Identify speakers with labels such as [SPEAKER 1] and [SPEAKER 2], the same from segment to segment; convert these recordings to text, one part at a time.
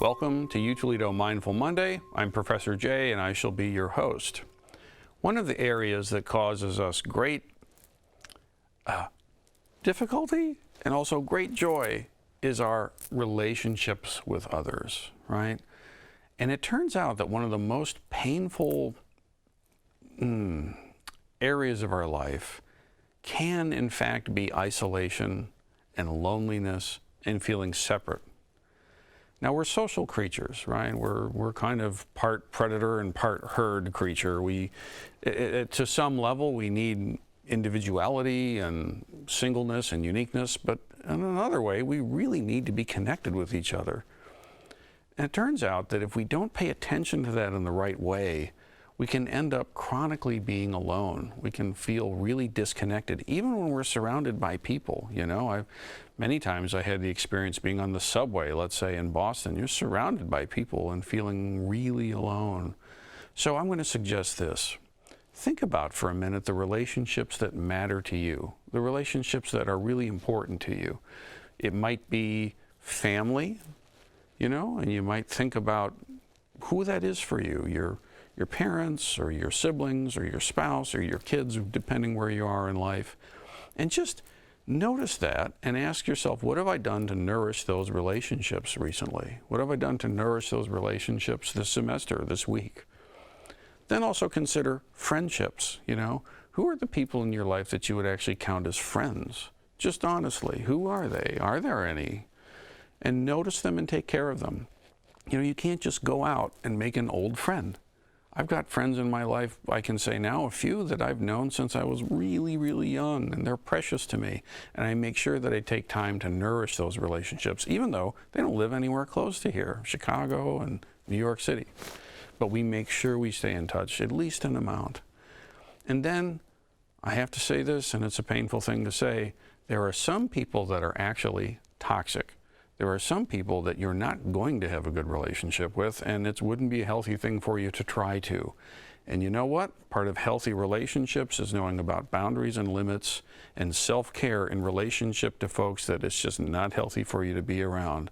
[SPEAKER 1] Welcome to UToledo Mindful Monday. I'm Professor Jay and I shall be your host. One of the areas that causes us great difficulty and also great joy is our relationships with others, right? And it turns out that one of the most painful areas of our life can in fact be isolation and loneliness and feeling separate. Now, we're social creatures, right? We're kind of part predator and part herd creature. To some level, we need individuality and singleness and uniqueness, but in another way, we really need to be connected with each other. And it turns out that if we don't pay attention to that in the right way, we can end up chronically being alone. We can feel really disconnected, even when we're surrounded by people. You know, many times I had the experience being on the subway, let's say in Boston. You're surrounded by people and feeling really alone. So I'm going to suggest this. Think about for a minute the relationships that matter to you, the relationships that are really important to you. It might be family, you know, and you might think about who that is for you, your parents or your siblings or your spouse or your kids, depending where you are in life. And just notice that and ask yourself, what have I done to nourish those relationships recently? What have I done to nourish those relationships this semester, this week? Then also consider friendships, you know. Who are the people in your life that you would actually count as friends? Just honestly, who are they? Are there any? And notice them and take care of them. You know, you can't just go out and make an old friend. I've got friends in my life, I can say now, a few that I've known since I was really, really young, and they're precious to me. And I make sure that I take time to nourish those relationships, even though they don't live anywhere close to here, Chicago and New York City. But we make sure we stay in touch, at least an amount. And then, I have to say this, and it's a painful thing to say, there are some people that are actually toxic. There are some people that you're not going to have a good relationship with, and it wouldn't be a healthy thing for you to try to. And you know what? Part of healthy relationships is knowing about boundaries and limits and self-care in relationship to folks that it's just not healthy for you to be around.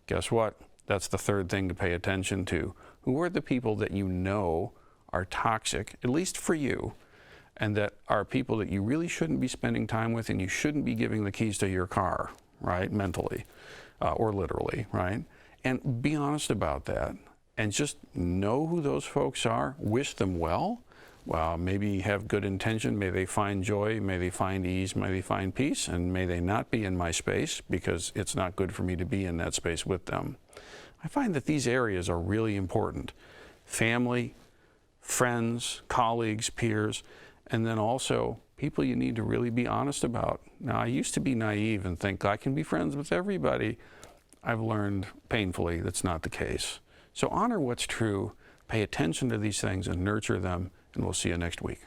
[SPEAKER 1] Guess what? That's the third thing to pay attention to. Who are the people that you know are toxic, at least for you, and that are people that you really shouldn't be spending time with, and you shouldn't be giving the keys to your car, right, mentally? Or literally, right? And be honest about that. And just know who those folks are. Wish them well. Maybe have good intention. May they find joy. May they find ease. May they find peace. And may they not be in my space, because it's not good for me to be in that space with them. I find that these areas are really important. Family, friends, colleagues, peers, and then also people you need to really be honest about. Now, I used to be naive and think I can be friends with everybody. I've learned painfully that's not the case. So honor what's true, pay attention to these things and nurture them, and we'll see you next week.